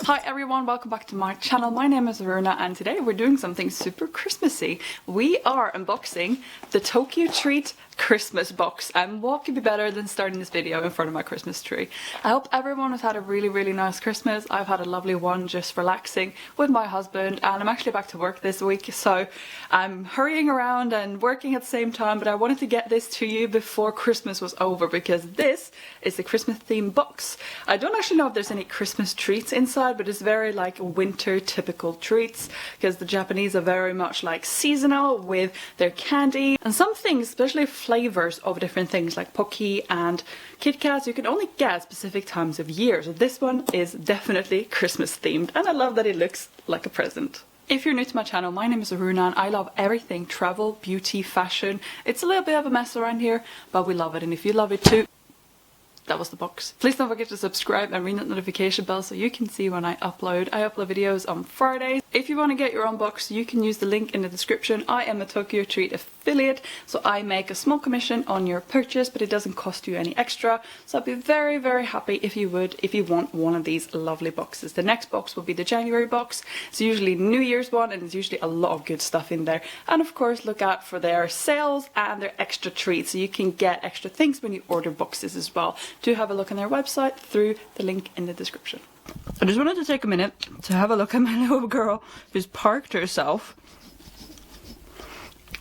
Hi everyone, welcome back to my channel. My name is Verna and today we're doing something super Christmassy. We are unboxing the Tokyo Treat Christmas box, and what could be better than starting this video in front of my Christmas tree. I hope everyone has had a really nice Christmas. I've had a lovely one, just relaxing with my husband, and I'm actually back to work this week, so I'm hurrying around and working at the same time, but I wanted to get this to you before Christmas was over because this is the Christmas themed box. I don't actually know if there's any Christmas treats inside, but it's very like winter typical treats because the Japanese are very much like seasonal with their candy, and some things, especially flavors of different things like Pocky and Kitkats, you can only get at specific times of year. So this one is definitely Christmas themed, and I love that it looks like a present. If you're new to my channel, my name is Aruna and I love everything travel, beauty, fashion. It's a little bit of a mess around here, but we love it, and if you love it too, that was the box. Please don't forget to subscribe and ring that notification bell so you can see when I upload. I upload videos on Fridays. If you want to get your own box, you can use the link in the description. I am a Tokyo Treat affiliate, so I make a small commission on your purchase, but it doesn't cost you any extra. So I'd be very happy if you want one of these lovely boxes. The next box will be the January box. It's usually New Year's one, and there's usually a lot of good stuff in there. And of course, look out for their sales and their extra treats, so you can get extra things when you order boxes as well. Do have a look on their website through the link in the description. I just wanted to take a minute to have a look at my little girl who's parked herself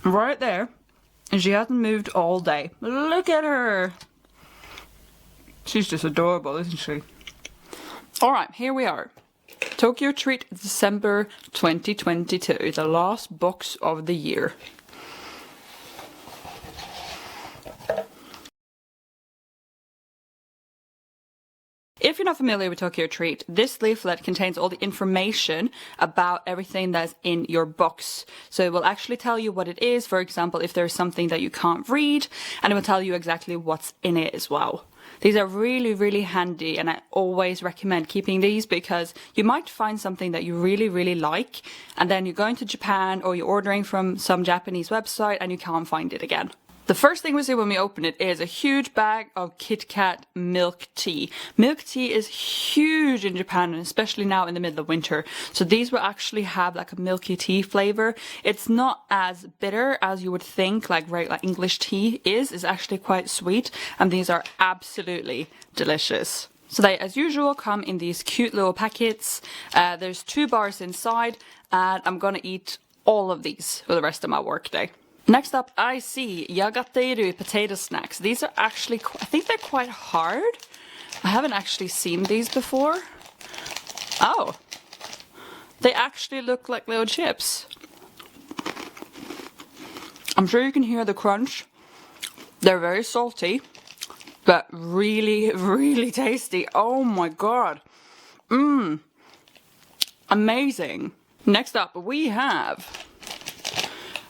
right there, and she hasn't moved all day. Look at her. She's just adorable, isn't she? Alright, here we are. Tokyo Treat December 2022, the last box of the year. If you're not familiar with Tokyo Treat, this leaflet contains all the information about everything that's in your box. So it will actually tell you what it is, for example, if there's something that you can't read, and it will tell you exactly what's in it as well. These are really handy, and I always recommend keeping these because you might find something that you really like, and then you're going to Japan or you're ordering from some Japanese website and you can't find it again. The first thing we see when we open it is a huge bag of Kitkat milk tea. Milk tea is huge in Japan, and especially now in the middle of winter. So these will actually have like a milky tea flavor. It's not as bitter as you would think, like English tea is. It's actually quite sweet, and these are absolutely delicious. So they, as usual, come in these cute little packets. There's 2 bars inside, and I'm gonna eat all of these for the rest of my workday. Next up, I see Yagateiru potato snacks. These are actually, I think they're quite hard. I haven't actually seen these before. Oh, they actually look like little chips. I'm sure you can hear the crunch. They're very salty, but really tasty. Oh my god. Amazing. Next up, we have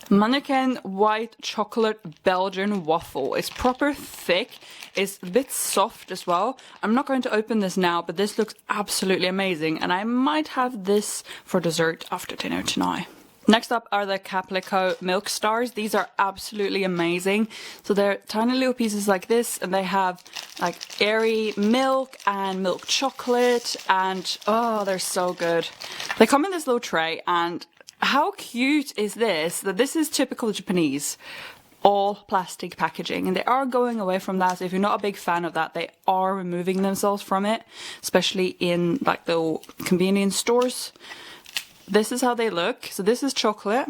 Mannequin white chocolate Belgian waffle. It's proper thick. It's a bit soft as well. I'm not going to open this now, but this looks absolutely amazing, and I might have this for dessert after dinner tonight. Next up are the Caplico milk stars. These are absolutely amazing. So they're tiny little pieces like this, and they have like airy milk and milk chocolate, and oh, they're so good. They come in this little tray, and how cute is this? That this is typical Japanese, all plastic packaging, and they are going away from that. So if you're not a big fan of that, they are removing themselves from it, especially in like the convenience stores. This is how they look. So this is chocolate,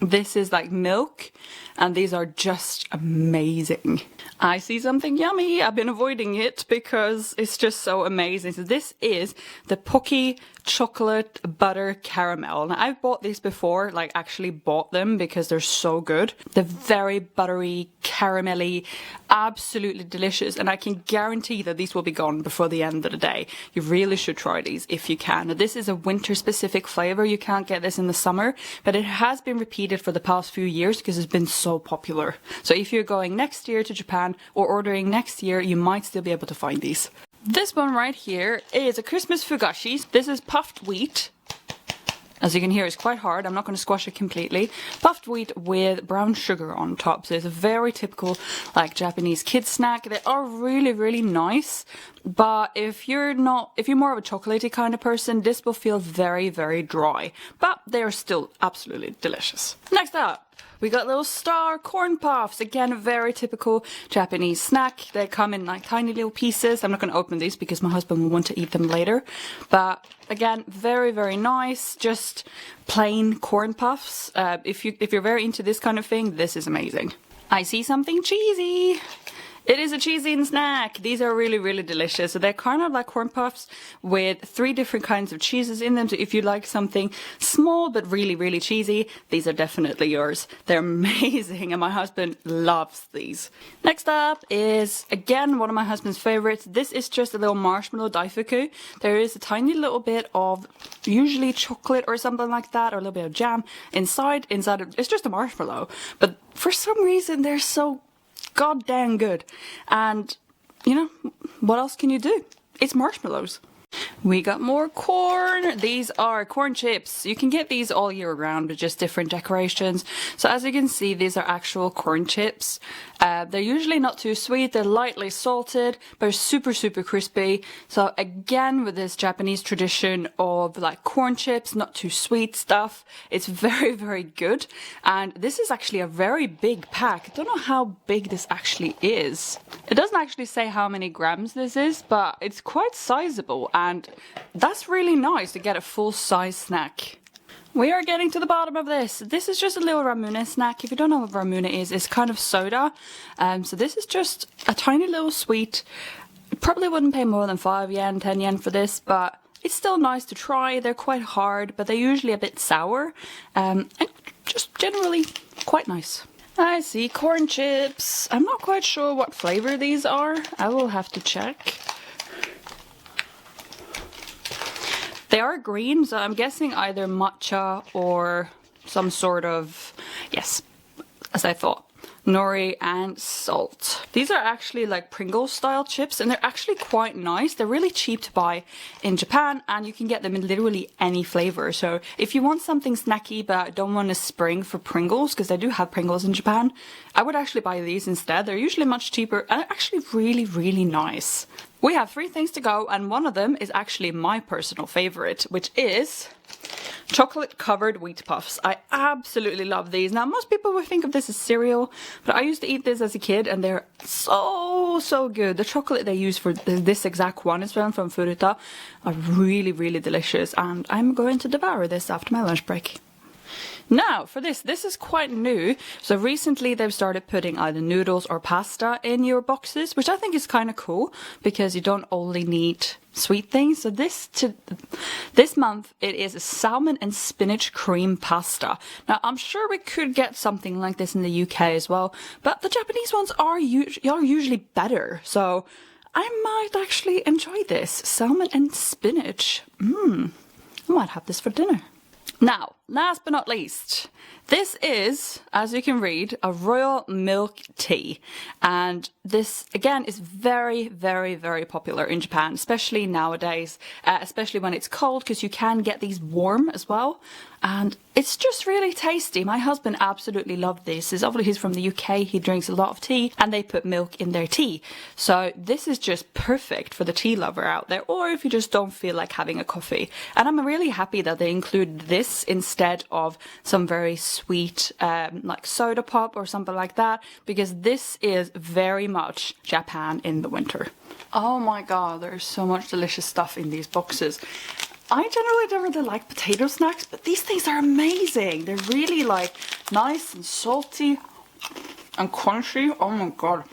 this is like milk, and these are just amazing. I see something yummy. I've been avoiding it because it's just so amazing. So this is the Pocky chocolate butter caramel. Now I've bought these before, like actually bought them because they're so good. They're very buttery, caramelly, absolutely delicious, and I can guarantee that these will be gone before the end of the day. You really should try these if you can. Now, this is a winter specific flavor. You can't get this in the summer, but it has been repeated for the past few years because it's been so popular. So if you're going next year to Japan or ordering next year, you might still be able to find these. This one right here is a Christmas fugashi. This is puffed wheat, As you can hear, it's quite hard. I'm not going to squash it completely. Puffed wheat with brown sugar on top. So it's a very typical like Japanese kid snack. They are really, really nice. But if you're more of a chocolatey kind of person, this will feel very, very dry. But they are still absolutely delicious. Next up, we got little star corn puffs. Again, a very typical Japanese snack. They come in like tiny little pieces. I'm not going to open these because my husband will want to eat them later. But again, very, very nice. Just plain corn puffs. If you're very into this kind of thing, this is amazing. I see something cheesy. It is a cheesy snack. These are really, really delicious. So they're kind of like corn puffs with 3 different kinds of cheeses in them. So if you like something small but really, really cheesy, these are definitely yours. They're amazing and my husband loves these. Next up is, again, one of my husband's favorites. This is just a little marshmallow daifuku. There is a tiny little bit of usually chocolate or something like that, or a little bit of jam inside. It's just a marshmallow. But for some reason, they're so goddamn good. And you know, what else can you do? It's marshmallows. We got more corn. These are corn chips. You can get these all year round with just different decorations. So as you can see, these are actual corn chips. They're usually not too sweet. They're lightly salted, but super, super crispy. So again, with this Japanese tradition of like corn chips, not too sweet stuff, it's very, very good. And this is actually a very big pack. I don't know how big this actually is. It doesn't actually say how many grams this is, but it's quite sizable. And that's really nice to get a full-size snack. We are getting to the bottom of this. This is just a little ramune snack. If you don't know what ramune is, it's kind of soda. So this is just a tiny little sweet. You probably wouldn't pay more than 5 yen, 10 yen for this, but it's still nice to try. They're quite hard, but they're usually a bit sour. And just generally quite nice. I see corn chips. I'm not quite sure what flavor these are. I will have to check. They are green, so I'm guessing either matcha or some sort of, yes, as I thought, nori and salt. These are actually like Pringles style chips and they're actually quite nice. They're really cheap to buy in Japan and you can get them in literally any flavor. So if you want something snacky but don't want to spring for Pringles, because they do have Pringles in Japan, I would actually buy these instead. They're usually much cheaper and they're actually really, really nice. We have 3 things to go and one of them is actually my personal favorite, which is chocolate covered wheat puffs. I absolutely love these. Now most people would think of this as cereal, but I used to eat this as a kid and they're so good. The chocolate they use for this exact one is from Furuta are really, really delicious and I'm going to devour this after my lunch break. Now, for this is quite new. So recently they've started putting either noodles or pasta in your boxes, which I think is kind of cool because you don't only need sweet things. So this month it is a salmon and spinach cream pasta. Now, I'm sure we could get something like this in the UK as well, but the Japanese ones are usually better. So I might actually enjoy this. Salmon and spinach. I might have this for dinner. Now, last but not least, this is, as you can read, a royal milk tea. And this, again, is very, very, very popular in Japan, especially nowadays, especially when it's cold, because you can get these warm as well. And it's just really tasty. My husband absolutely loved this. He's from the UK, he drinks a lot of tea, and they put milk in their tea. So this is just perfect for the tea lover out there, or if you just don't feel like having a coffee. And I'm really happy that they include this instead of some very sweet like soda pop or something like that, because this is very much Japan in the winter. Oh my god, there's so much delicious stuff in these boxes. I generally don't really like potato snacks, but these things are amazing. They're really like nice and salty and crunchy. Oh my god.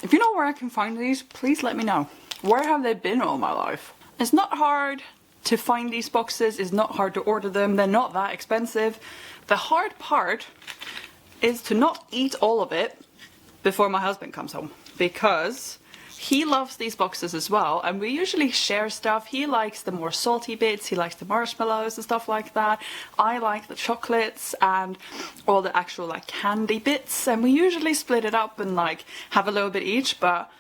If you know where I can find these, please let me know. Where have they been all my life? It's not hard to find these boxes. It's not hard to order them. They're not that expensive. The hard part is to not eat all of it before my husband comes home, because he loves these boxes as well, and we usually share stuff. He likes the more salty bits, he likes the marshmallows and stuff like that. I like the chocolates and all the actual like candy bits, and we usually split it up and like have a little bit each, but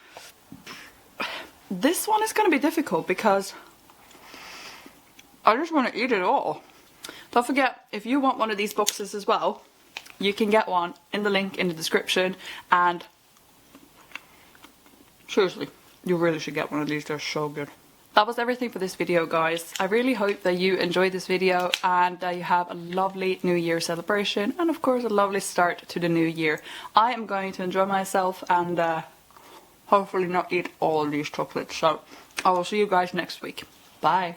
this one is going to be difficult because I just want to eat it all. Don't forget, if you want one of these boxes as well, you can get one in the link in the description. And seriously, you really should get one of these. They're so good. That was everything for this video, guys. I really hope that you enjoyed this video and that you have a lovely New Year celebration and of course a lovely start to the new year. I am going to enjoy myself and hopefully not eat all these chocolates. So I will see you guys next week. Bye.